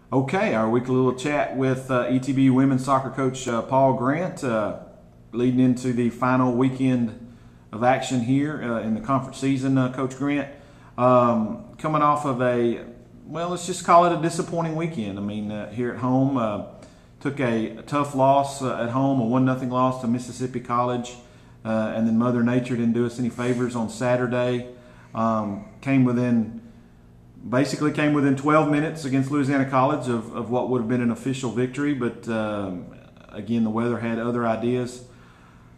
Okay, our weekly little chat with ETBU women's soccer coach Paul Grant, leading into the final weekend of action here in the conference season. Coach Grant, coming off of let's just call it a disappointing weekend. I mean, here at home, took a tough loss at home, a 1-0 loss to Mississippi College, and then Mother Nature didn't do us any favors on Saturday. Basically came within 12 minutes against Louisiana College of what would have been an official victory, but again, the weather had other ideas.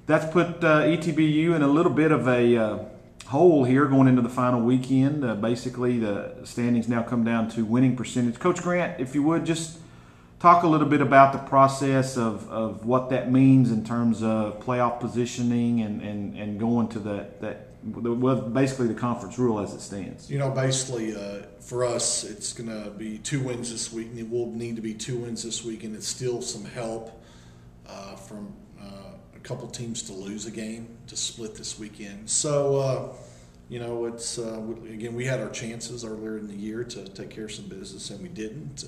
That's put ETBU in a little bit of a hole here going into the final weekend. Basically, the standings now come down to winning percentage. Coach Grant, if you would, just talk a little bit about the process of what that means in terms of playoff positioning and going to basically the conference rule as it stands. Basically, for us, it's going to be 2 wins this week, and it will need to be 2 wins this week, and it's still some help from a couple teams to lose a game to split this weekend. So, it's again, we had our chances earlier in the year to take care of some business, and we didn't.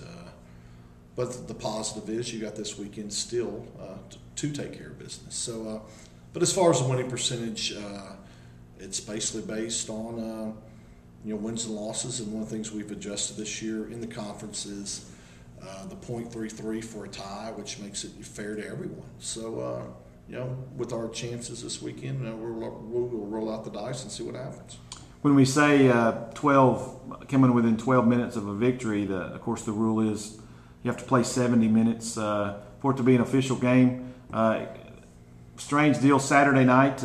But the positive is you got this weekend still to take care of business. So, but as far as the winning percentage, it's basically based on wins and losses, and one of the things we've adjusted this year in the conference is the .33 for a tie, which makes it fair to everyone. So with our chances this weekend, we'll roll out the dice and see what happens. When we say 12 coming within 12 minutes of a victory, of course the rule is you have to play 70 minutes for it to be an official game. Strange deal Saturday night.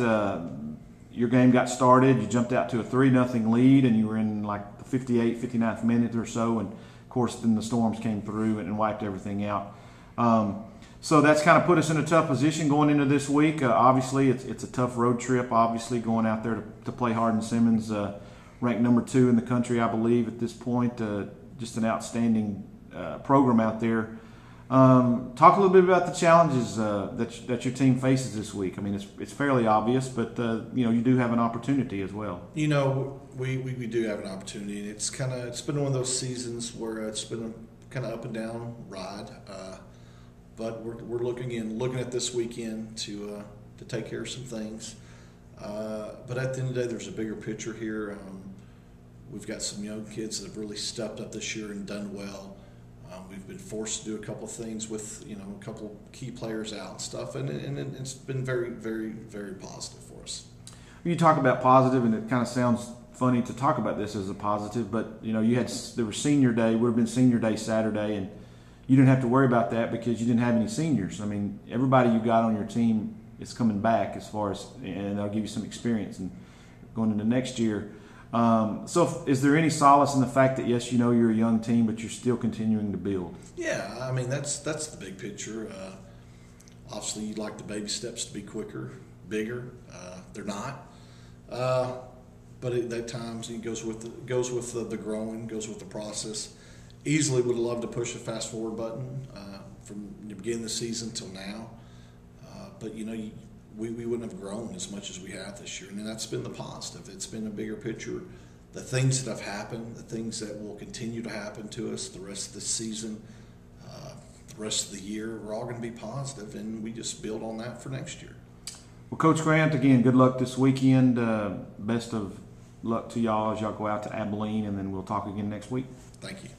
Your game got started, you jumped out to a 3-0 lead, and you were in like the 58th, 59th minute or so, and of course then the storms came through and wiped everything out. So that's kind of put us in a tough position going into this week. Obviously, it's a tough road trip, obviously, going out there to play Hardin-Simmons, ranked number 2 in the country, I believe, at this point. Just an outstanding program out there. Talk a little bit about the challenges that your team faces this week. I mean, it's fairly obvious, but you do have an opportunity as well. We do have an opportunity, and it's been one of those seasons where it's been a kind of up and down ride. But we're looking at this weekend to take care of some things. But at the end of the day, there's a bigger picture here. We've got some young kids that have really stepped up this year and done well. We've been forced to do a couple of things with a couple key players out and stuff, and it's been very, very, very positive for us. You talk about positive, and it kind of sounds funny to talk about this as a positive, but there was senior day, would have been senior day Saturday, and you didn't have to worry about that because you didn't have any seniors. I mean, everybody you got on your team is coming back and they'll give you some experience and going into next year. So is there any solace in the fact that, yes, you're a young team, but you're still continuing to build? Yeah, I mean, that's the big picture. Obviously, you'd like the baby steps to be quicker, bigger. They're not. But at times, it goes with the growing, goes with the process. Easily would have loved to push the fast forward button from the beginning of the season till now. But, we wouldn't have grown as much as we have this year, and that's been the positive. It's been a bigger picture. The things that have happened, the things that will continue to happen to us the rest of the season, the rest of the year, we're all going to be positive, and we just build on that for next year. Well, Coach Grant, again, good luck this weekend. Best of luck to y'all as y'all go out to Abilene, and then we'll talk again next week. Thank you.